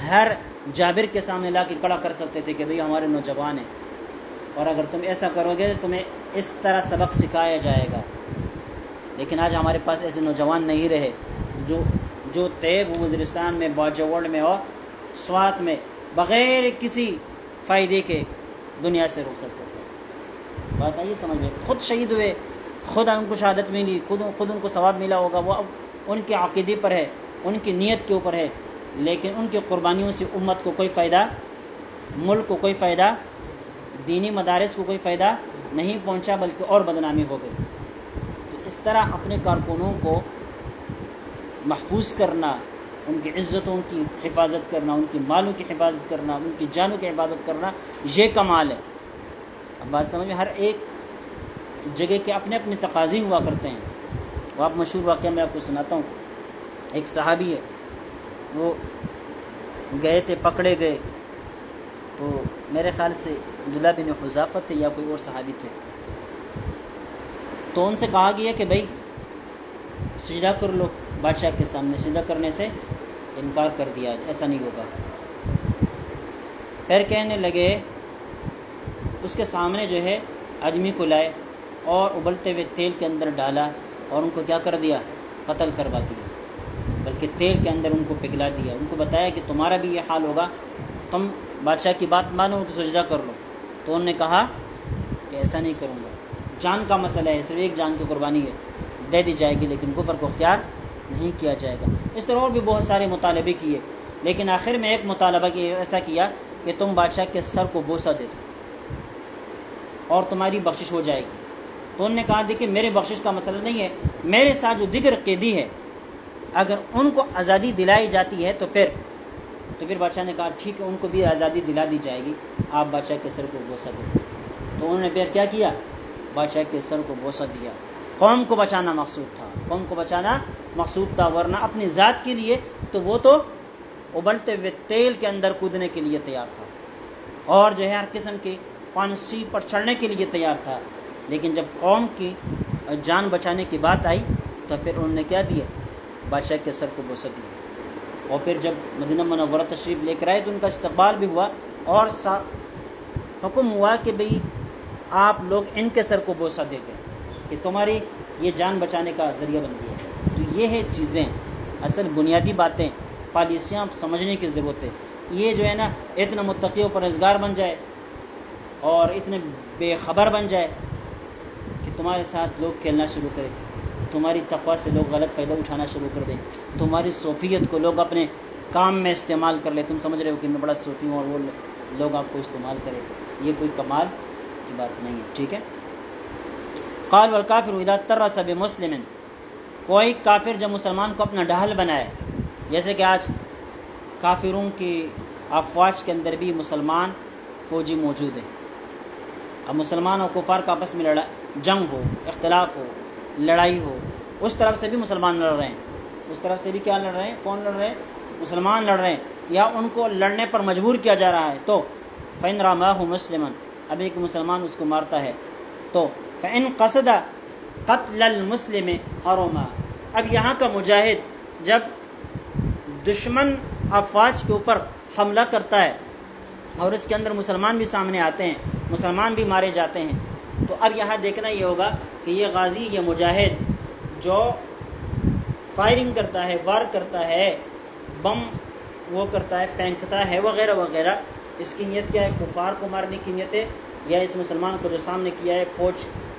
ہر جابر کے سامنے لا کے کھڑا کر سکتے تھے کہ بھئی ہمارے نوجوان ہیں، اور اگر تم ایسا کرو گے تو تمہیں اس طرح سبق سکھایا جائے گا۔ لیکن آج ہمارے پاس ایسے نوجوان نہیں رہے جو طیب وزیرستان میں، باجوڑ میں اور سوات میں بغیر کسی فائدے کے دنیا سے رک سکتے تھے۔ بات آئیے سمجھ میں؟ خود شہید ہوئے، خود ان کو شہادت ملی، خود ان کو ثواب ملا ہوگا، وہ اب ان کے عقیدے پر ہے، ان کی نیت کے اوپر ہے، لیکن ان کی قربانیوں سے امت کو کوئی فائدہ، ملک کو کوئی فائدہ، دینی مدارس کو کوئی فائدہ نہیں پہنچا بلکہ اور بدنامی ہو گئی۔ تو اس طرح اپنے کارکنوں کو محفوظ کرنا، ان کی عزتوں کی حفاظت کرنا، ان کی مالوں کی حفاظت کرنا، ان کی جانوں کی حفاظت کرنا، یہ کمال ہے۔ اب بات سمجھ میں؟ ہر ایک جگہ کے اپنے اپنے تقاضے ہوا کرتے ہیں۔ وہ آپ مشہور واقعہ میں آپ کو سناتا ہوں۔ ایک صحابی ہے، وہ گئے تھے، پکڑے گئے، تو میرے خیال سے عبداللہ بن حذافہ تھے یا کوئی اور صحابی تھے، تو ان سے کہا گیا کہ بھائی سجدہ کر لو بادشاہ کے سامنے۔ سجدہ کرنے سے انکار کر دیا، ایسا نہیں ہوگا۔ پھر کہنے لگے، اس کے سامنے جو ہے آدمی کو لائے اور ابلتے ہوئے تیل کے اندر ڈالا اور ان کو کیا کر دیا؟ قتل کروا دیا، بلکہ تیل کے اندر ان کو پگھلا دیا۔ ان کو بتایا کہ تمہارا بھی یہ حال ہوگا، تم بادشاہ کی بات مانو تو سجدہ کر لو۔ تو انہوں نے کہا کہ ایسا نہیں کروں گا، جان کا مسئلہ ہے، صرف ایک جان کی قربانی ہے، دے دی جائے گی لیکن کفر کو اختیار نہیں کیا جائے گا۔ اس طرح اور بھی بہت سارے مطالبے کیے، لیکن آخر میں ایک مطالبہ ایسا کیا کہ تم بادشاہ کے سر کو بوسہ دے دو اور تمہاری بخشش ہو جائے گی۔ تو انہوں نے کہا دیکھیں میرے بخشش کا مسئلہ نہیں ہے، میرے ساتھ جو دیگر قیدی ہے اگر ان کو آزادی دلائی جاتی ہے تو پھر بادشاہ نے کہا ٹھیک ہے، ان کو بھی آزادی دلا دی جائے گی، آپ بادشاہ کے سر کو بوسہ دیں۔ تو انہوں نے پھر کیا کیا؟ بادشاہ کے سر کو بوسہ دیا۔ قوم کو بچانا مقصود تھا، قوم کو بچانا مقصود تھا، ورنہ اپنی ذات کے لیے تو وہ تو ابلتے ہوئے تیل کے اندر کودنے کے لیے تیار تھا، اور جو ہے ہر قسم کی پھانسی پر چڑھنے کے لیے تیار تھا، لیکن جب قوم کی جان بچانے کی بات آئی تو پھر انہوں نے کیا دیا؟ بادشاہ کے سر کو بوسہ دیا۔ اور پھر جب مدینہ منورہ تشریف لے کر آئے تو ان کا استقبال بھی ہوا، اور حکم ہوا کہ بھئی آپ لوگ ان کے سر کو بوسہ دے دیں کہ تمہاری یہ جان بچانے کا ذریعہ بن گیا ہے۔ تو یہ ہے چیزیں، اصل بنیادی باتیں، پالیسیاں سمجھنے کی ضرورت ہے۔ یہ جو ہے نا اتنا متقی و پرہیزگار بن جائے اور اتنے بے خبر بن جائے کہ تمہارے ساتھ لوگ کھیلنا شروع کریں، تمہاری تقویٰ سے لوگ غلط فائدہ اٹھانا شروع کر دیں، تمہاری صوفیت کو لوگ اپنے کام میں استعمال کر لیں، تم سمجھ رہے ہو کہ میں بڑا صوفی ہوں، اور وہ لوگ آپ کو استعمال کرے، یہ کوئی کمال کی بات نہیں ہے، ٹھیک ہے۔ قال والکافر اذا ترس بمسلم، کوئی کافر جب مسلمان کو اپنا ڈھال بنائے، جیسے کہ آج کافروں کی افواج کے اندر بھی مسلمان فوجی موجود ہیں۔ اب مسلمان اور کفار کا آپس میں جنگ ہو، اختلاف ہو، لڑائی ہو، اس طرف سے بھی مسلمان لڑ رہے ہیں، اس طرف سے بھی کیا لڑ رہے ہیں؟ کون لڑ رہے ہیں؟ مسلمان لڑ رہے ہیں، یا ان کو لڑنے پر مجبور کیا جا رہا ہے۔ تو فَإِنْ رَمَاهُ مُسْلِمًا، اب ایک مسلمان اس کو مارتا ہے تو فَإِنْ قَصَدَ قَتْلَ الْمُسْلِمِ حَرُمًا، اب یہاں کا مجاہد جب دشمن افواج کے اوپر حملہ کرتا ہے اور اس کے اندر مسلمان بھی سامنے آتے ہیں، مسلمان بھی مارے جاتے ہیں، تو اب یہاں دیکھنا یہ ہوگا کہ یہ غازی، یہ مجاہد جو فائرنگ کرتا ہے، وار کرتا ہے، بم وہ کرتا ہے، پھینکتا ہے وغیرہ وغیرہ، اس کی نیت کیا ہے؟ کفار کو مارنے کی نیت ہے، یا اس مسلمان کو جو سامنے کیا ہے،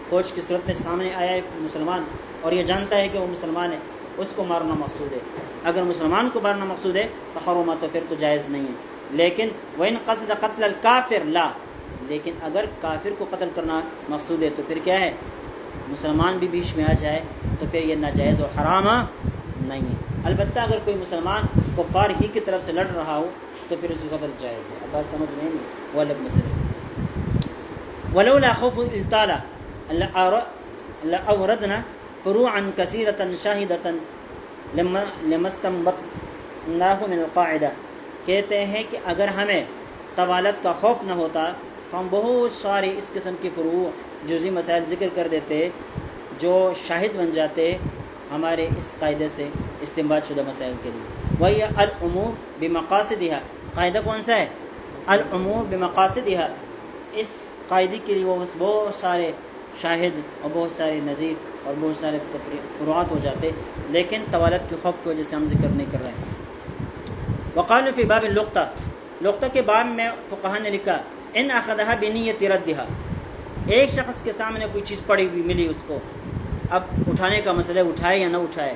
فوج کی صورت میں سامنے آیا ہے مسلمان، اور یہ جانتا ہے کہ وہ مسلمان ہے، اس کو مارنا مقصود ہے۔ اگر مسلمان کو مارنا مقصود ہے تو حرمہ، تو پھر تو جائز نہیں ہے۔ لیکن وَإِنْ قَصْدَ قَتْلَ الْكَافِرِ لَا، لیکن اگر کافر کو قتل کرنا مقصود ہے تو پھر کیا ہے؟ مسلمان بھی بیچ میں آ جائے تو پھر یہ ناجائز و حرام نہیں ہے۔ البتہ اگر کوئی مسلمان کفار ہی کی طرف سے لڑ رہا ہو تو پھر اس کو قتل جائز ہے۔ اب بات سمجھ میں نہیں، وہ الگ مسئلہ ہے۔ وَلَوْلَا خَوْفُ الْإِلْتَالَ لَأَوْرَدْنَا فُرُوعًا كَثِيرَةً شَاهِدَةً لَمَا اسْتَنبَطْنَاهُ مِنَ الْقَاعِدَةِ، کہتے ہیں کہ اگر ہمیں طوالت کا خوف نہ ہوتا ہم بہت سارے اس قسم کے فروع جزئی مسائل ذکر کر دیتے جو شاہد بن جاتے ہمارے اس قاعدے سے استنباط شدہ مسائل کے لیے۔ وہی الامور بمقاصدها، قاعدہ کون سا ہے؟ الامور بمقاصدها، اس قاعدے کے لیے وہ بہت سارے شاہد اور بہت سارے نظیر اور بہت سارے فروعات ہو جاتے، لیکن طوالت کے خوف کی وجہ سے ہم ذکر نہیں کر رہے ہیں۔ وقال فی باب اللقطہ، لقطہ کے باب میں فقہاء نے لکھا ان اخذها بنیت ردها، ایک شخص کے سامنے کوئی چیز پڑی ہوئی ملی اس کو، اب اٹھانے کا مسئلہ، اٹھائے یا نہ اٹھائے،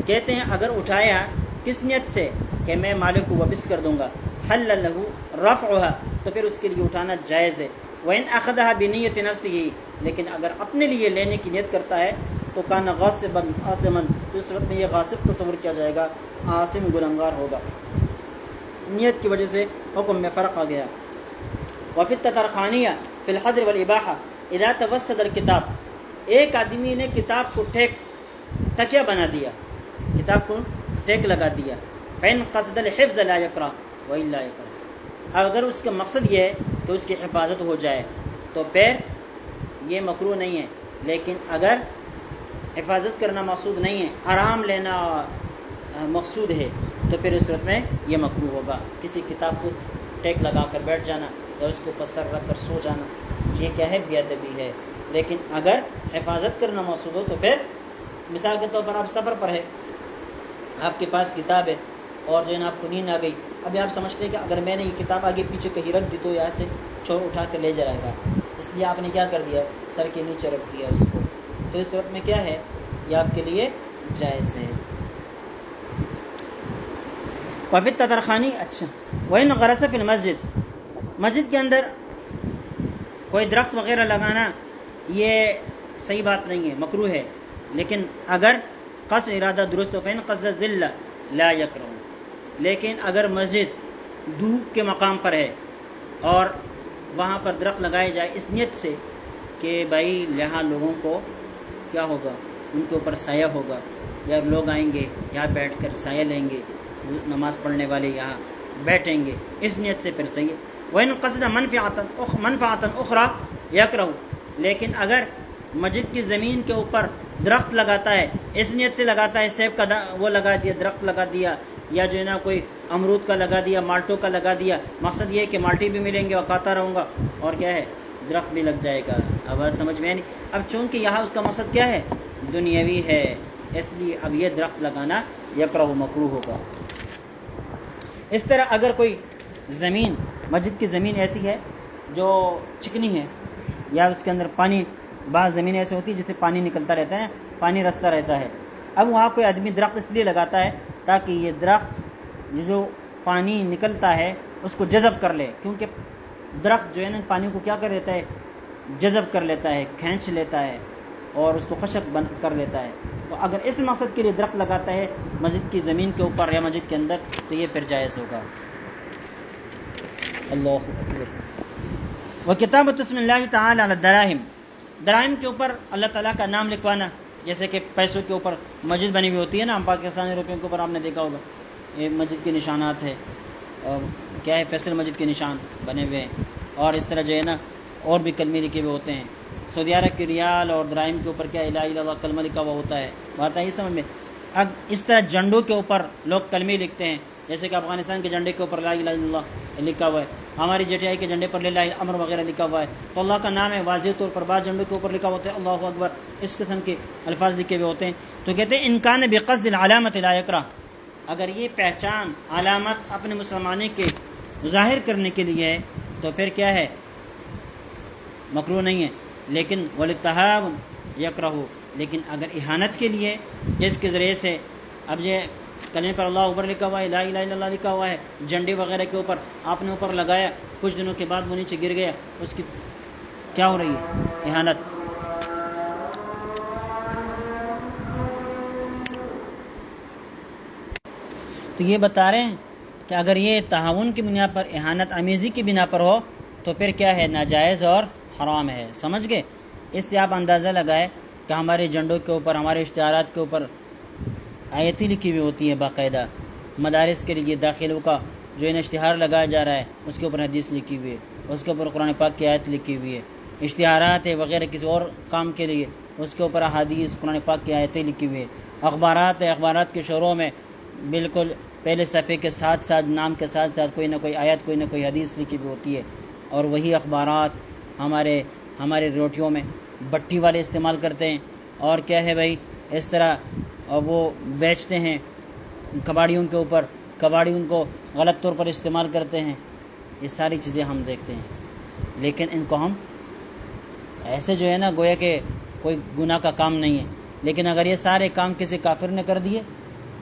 کہتے ہیں اگر اٹھایا کس نیت سے کہ میں مالک کو واپس کر دوں گا، حل له رفعها، تو پھر اس کے لیے اٹھانا جائز ہے۔ وَإِنْ أَخَذَهَا بِنِيَّةِ نَفْسِهِ، لیکن اگر اپنے لیے لینے کی نیت کرتا ہے تو کان غاصبا آثما، اس صورت میں یہ غاصب تصور کیا جائے گا، آثم گنہگار ہوگا۔ نیت کی وجہ سے حکم میں فرق آ گیا۔ وفی التطرخانیہ فی الحظر والاباحہ اذا توسد الکتاب، ایک آدمی نے کتاب کو تکیہ بنا دیا، کتاب کو ٹیک لگا دیا، فإن قصد الحفظ لا یکرہ وإلا یکرہ، اگر اس کا مقصد یہ ہے کہ اس کی حفاظت ہو جائے تو پھر یہ مکروہ نہیں ہے، لیکن اگر حفاظت کرنا مقصود نہیں ہے، آرام لینا مقصود ہے، تو پھر اس صورت میں یہ مکروہ ہوگا۔ کسی کتاب کو ٹیک لگا کر بیٹھ جانا یا اس کو پسر رکھ کر سو جانا، یہ کیا ہے؟ بے ادبی ہے۔ لیکن اگر حفاظت کرنا مقصود ہو تو پھر مثال کے طور پر آپ سفر پر ہے، آپ کے پاس کتاب ہے اور جو ہے نا آپ کو نیند آ گئی، ابھی آپ سمجھتے ہیں کہ اگر میں نے یہ کتاب آگے پیچھے کہیں رکھ دی تو یہاں سے چور اٹھا کر لے جائے گا، اس لیے آپ نے کیا کر دیا؟ سر کے نیچے رکھ دیا اس کو، تو اس صورت میں کیا ہے؟ یہ آپ کے لیے جائز ہے۔ وفی التطرخانی، اچھا وَإِنْ غَرَسَ فِي الْمَسْجِدِ، مسجد کے اندر کوئی درخت وغیرہ لگانا یہ صحیح بات نہیں ہے، مکروہ ہے، لیکن اگر قصد ارادہ درست ہو، فإن قصد الذل لا یکرہ، لیکن اگر مسجد دھوپ کے مقام پر ہے اور وہاں پر درخت لگائے جائے اس نیت سے کہ بھائی یہاں لوگوں کو کیا ہوگا، ان کے اوپر سایہ ہوگا، یا لوگ آئیں گے یہاں بیٹھ کر سایہ لیں گے، نماز پڑھنے والے یہاں بیٹھیں گے، اس نیت سے پھر صحیح ہے۔ وَإِنْ قَصْدَ مَنْفَعَةً أُخْرَى يَكْرَهُ، لیکن اگر مسجد کی زمین کے اوپر درخت لگاتا ہے، اس نیت سے لگاتا ہے سیب کا وہ لگا دیا، درخت لگا دیا، یا جو ہے نا کوئی امرود کا لگا دیا، مالٹوں کا لگا دیا، مقصد یہ ہے کہ مالٹی بھی ملیں گے اور کھاتا رہوں گا، اور کیا ہے درخت بھی لگ جائے گا۔ آواز سمجھ میں نہیں؟ اب چونکہ یہاں اس کا مقصد کیا ہے، دنیاوی ہے، اس لیے اب یہ درخت لگانا یکرہ مکروہ ہوگا۔ اس طرح اگر کوئی زمین، مسجد کی زمین ایسی ہے جو چکنی ہے، یا اس کے اندر پانی، بعض زمین ایسی ہوتی ہے جس سے پانی نکلتا رہتا ہے، پانی رستا رہتا ہے، اب وہاں کوئی آدمی درخت اس لیے لگاتا ہے تاکہ یہ درخت جو پانی نکلتا ہے اس کو جذب کر لے، کیونکہ درخت جو ہے نا پانی کو کیا کر لیتا ہے، جذب کر لیتا ہے، کھینچ لیتا ہے اور اس کو خشک بند کر لیتا ہے۔ تو اگر اس مقصد کے لیے درخت لگاتا ہے مسجد کی زمین کے اوپر یا مسجد کے اندر تو یہ پھر جائز ہوگا۔ اللہ اکبر۔ وکتابۃ اسم اللہ تعالی علی الدراہم، دراہم کے اوپر اللہ تعالیٰ کا نام لکھوانا، جیسے کہ پیسوں کے اوپر مسجد بنی ہوئی ہوتی ہے نا، ہم پاکستانی روپیوں کے اوپر آپ نے دیکھا ہوگا یہ مسجد کے نشانات ہے، کیا ہے فیصل مسجد کے نشان بنے ہوئے ہیں، اور اس طرح جو ہے نا اور بھی کلمے لکھے ہوئے ہوتے ہیں۔ سعودی عرب کے ریال اور دراہم کے اوپر کیا الہ الا اللہ کلمہ لکھا ہوا ہوتا ہے، بات آئی سمجھ میں؟ اب اس طرح جھنڈوں کے اوپر لوگ کلمے لکھتے ہیں، جیسے کہ افغانستان کے جھنڈے کے اوپر لا الہ الا اللہ لکھا ہوا ہے، ہماری JTI کے جھنڈے پر للہ الامر وغیرہ لکھا ہوا ہے، تو اللہ کا نام ہے واضح طور پر، بعض جھنڈوں کے اوپر لکھا ہوتا ہے اللہ اکبر، اس قسم کے الفاظ لکھے ہوئے ہوتے ہیں۔ تو کہتے ہیں ان کان بقصد العلامت لا یکرہ، اگر یہ پہچان علامت اپنے مسلمانی کے ظاہر کرنے کے لیے ہے تو پھر کیا ہے، مکروہ نہیں ہے، لیکن وللتہاون یکرہ، لیکن اگر اہانت کے لیے اس کے ذریعے سے، اب یہ کلمے پر اللہ اکبر لکھا ہوا ہے، لا الہ الا اللہ لکھا ہوا ہے، جھنڈے وغیرہ کے اوپر آپ نے اوپر لگایا، کچھ دنوں کے بعد وہ نیچے گر گیا، اس کی کیا ہو رہی ہے، اہانت۔ تو یہ بتا رہے ہیں کہ اگر یہ تعاون کی بنا پر، اہانت آمیزی کی بنا پر ہو تو پھر کیا ہے، ناجائز اور حرام ہے، سمجھ گئے؟ اس سے آپ اندازہ لگائے کہ ہمارے جھنڈوں کے اوپر، ہمارے اشتہارات کے اوپر آیتیں لکھی ہوئی ہوتی ہیں باقاعدہ، مدارس کے لیے داخلوں کا جو ہے اشتہار لگایا جا رہا ہے اس کے اوپر حدیث لکھی ہوئی ہے، اس کے اوپر قرآن پاک کی آیت لکھی ہوئی ہے، اشتہارات ہے وغیرہ کسی اور کام کے لیے اس کے اوپر احادیث قرآن پاک کی آیتیں لکھی ہوئی ہے، اخبارات ہے، اخبارات کے شروع میں بالکل پہلے صفحے کے ساتھ ساتھ نام کے ساتھ ساتھ کوئی نہ کوئی آیت، کوئی نہ کوئی حدیث لکھی ہوئی ہوتی ہے، اور وہی اخبارات ہمارے روٹیوں میں بٹی والے استعمال کرتے ہیں، اور کیا ہے بھائی اس طرح وہ بیچتے ہیں کباڑیوں کے اوپر، کباڑی ان کو غلط طور پر استعمال کرتے ہیں، یہ ساری چیزیں ہم دیکھتے ہیں، لیکن ان کو ہم ایسے جو ہے نا گویا کہ کوئی گناہ کا کام نہیں ہے، لیکن اگر یہ سارے کام کسی کافر نے کر دیے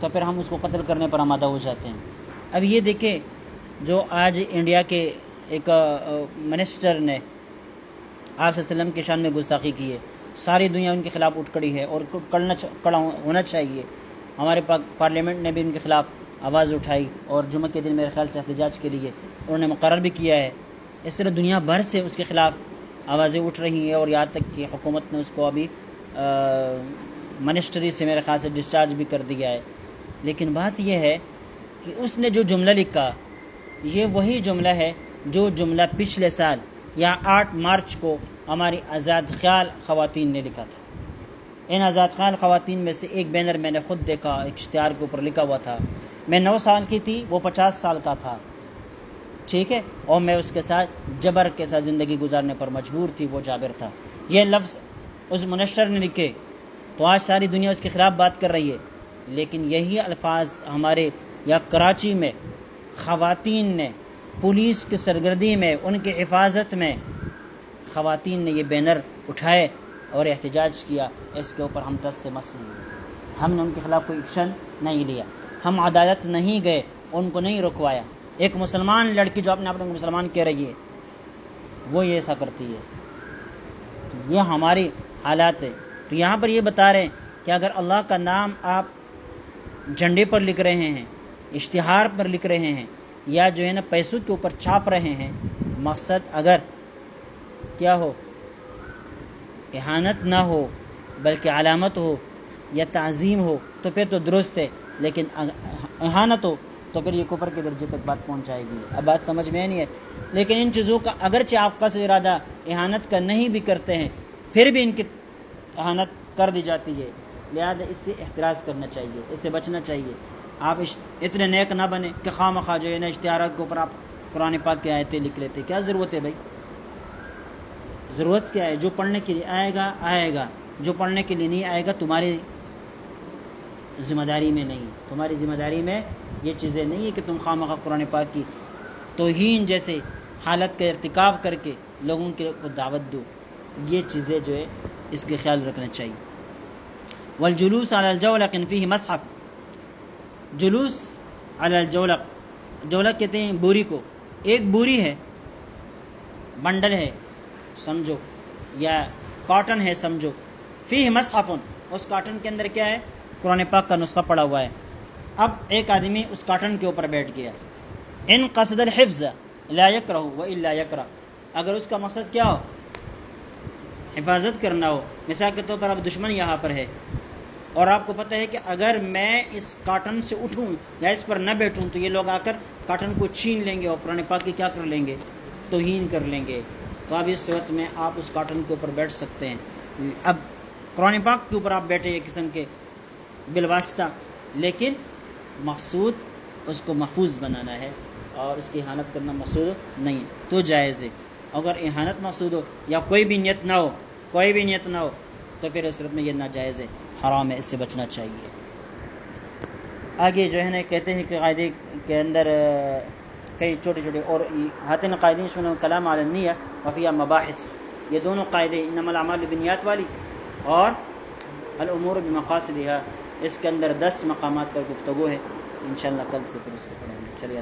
تو پھر ہم اس کو قتل کرنے پر آمادہ ہو جاتے ہیں۔ اب یہ دیکھیں جو آج انڈیا کے ایک منسٹر نے آپ صلی اللہ علیہ وسلم کی شان میں گستاخی کی ہے، ساری دنیا ان کے خلاف اٹھ کھڑی ہے اور کھڑا ہونا چاہیے، ہمارے پارلیمنٹ نے بھی ان کے خلاف آواز اٹھائی اور جمعہ کے دن میرے خیال سے احتجاج کے لیے انہوں نے مقرر بھی کیا ہے، اس طرح دنیا بھر سے اس کے خلاف آوازیں اٹھ رہی ہیں، اور یہاں تک کہ حکومت نے اس کو ابھی منسٹری سے میرے خیال سے ڈسچارج بھی کر دیا ہے۔ لیکن بات یہ ہے کہ اس نے جو جملہ لکھا یہ وہی جملہ ہے جو جملہ پچھلے سال یا 8 مارچ کو ہماری آزاد خیال خواتین نے لکھا تھا۔ ان آزاد خیال خواتین میں سے ایک بینر میں نے خود دیکھا، ایک اشتہار کے اوپر لکھا ہوا تھا، میں 9 سال کی تھی، وہ 50 سال کا تھا، ٹھیک ہے، اور میں اس کے ساتھ جبر کے ساتھ زندگی گزارنے پر مجبور تھی، وہ جابر تھا۔ یہ لفظ اس منشر نے لکھے تو آج ساری دنیا اس کے خلاف بات کر رہی ہے، لیکن یہی الفاظ ہمارے یا کراچی میں خواتین نے پولیس کی سرگردی میں، ان کی حفاظت میں خواتین نے یہ بینر اٹھائے اور احتجاج کیا، اس کے اوپر ہم دست سے مس نہیں ہوئے، ہم نے ان کے خلاف کوئی ایکشن نہیں لیا، ہم عدالت نہیں گئے، ان کو نہیں رکوایا۔ ایک مسلمان لڑکی جو اپنے آپ کو مسلمان کہہ رہی ہے وہ یہ ایسا کرتی ہے، یہ ہماری حالات ہے۔ تو یہاں پر یہ بتا رہے ہیں کہ اگر اللہ کا نام آپ جھنڈے پر لکھ رہے ہیں، اشتہار پر لکھ رہے ہیں، یا جو ہے نا پیسوں کے اوپر چھاپ رہے ہیں، مقصد اگر کیا ہو اہانت نہ ہو بلکہ علامت ہو یا تعظیم ہو تو پھر تو درست ہے، لیکن اہانت ہو تو پھر یہ کفر کے درجے تک بات پہنچ جائے گی۔ اب بات سمجھ میں نہیں ہے، لیکن ان چیزوں کا اگرچہ آپ قصد ارادہ اہانت کا نہیں بھی کرتے ہیں پھر بھی ان کی اہانت کر دی جاتی ہے، لہذا اس سے احتراز کرنا چاہیے، اس سے بچنا چاہیے۔ آپ اتنے نیک نہ بنیں کہ خواہ مخواہ جو ہے نا اشتہارات کے اوپر آپ قرآن پاک کی آیتیں لکھ لیتے، کیا ضرورت ہے بھائی؟ ضرورت کیا ہے؟ جو پڑھنے کے لیے آئے گا آئے گا، جو پڑھنے کے لیے نہیں آئے گا تمہاری ذمہ داری میں نہیں، تمہاری ذمہ داری میں یہ چیزیں نہیں ہے کہ تم خواہ مخواہ قرآن پاک کی توہین جیسے حالت کا ارتکاب کر کے لوگوں کے کو دعوت دو۔ یہ چیزیں جو ہے اس کے خیال رکھنا چاہیے۔ والجلوس علی الجولق فیہ مصحف، جلوس علی الجولق، جولق کہتے ہیں بوری کو، ایک بوری ہے، بنڈل ہے سمجھو، یا کاٹن ہے سمجھو، فیہ مصحف، اس کاٹن کے اندر کیا ہے؟ قرآن پاک کا نسخہ پڑا ہوا ہے۔ اب ایک آدمی اس کاٹن کے اوپر بیٹھ گیا، ان قصد الحفظ لا یکرہ والا یکرہ، اگر اس کا مقصد کیا ہو؟ حفاظت کرنا ہو، مثال کے طور پر اب دشمن یہاں پر ہے اور آپ کو پتہ ہے کہ اگر میں اس کاٹن سے اٹھوں یا اس پر نہ بیٹھوں تو یہ لوگ آ کر کاٹن کو چھین لیں گے اور قرآن پاک کی کیا کر لیں گے؟ توہین کر لیں گے۔ تو اب اس صورت میں آپ اس کاٹن کے اوپر بیٹھ سکتے ہیں۔ اب قرآن پاک کے اوپر آپ بیٹھے ایک قسم کے بالواسطہ، لیکن مقصود اس کو محفوظ بنانا ہے اور اس کی اہانت کرنا مقصود نہیں تو جائز ہے۔ اگر اہانت مقصود ہو یا کوئی بھی نیت نہ ہو، کوئی بھی نیت نہ ہو تو پھر اس صورت میں یہ ناجائز ہے، حرام ہے، اس سے بچنا چاہیے۔ آگے جو ہے نا کہتے ہیں کہ قاعدے کے اندر کئی چھوٹے چھوٹے اور ہاتین قاعدین شنو کلام علی النیہ وفیہ مباحث، یہ دونوں قاعدے انما الاعمال بالنیات والی اور الامور بمقاصدها، اس کے اندر 10 مقامات پر گفتگو ہے، انشاءاللہ کل سے پھر اس کو پڑھیں گے۔ چلیے،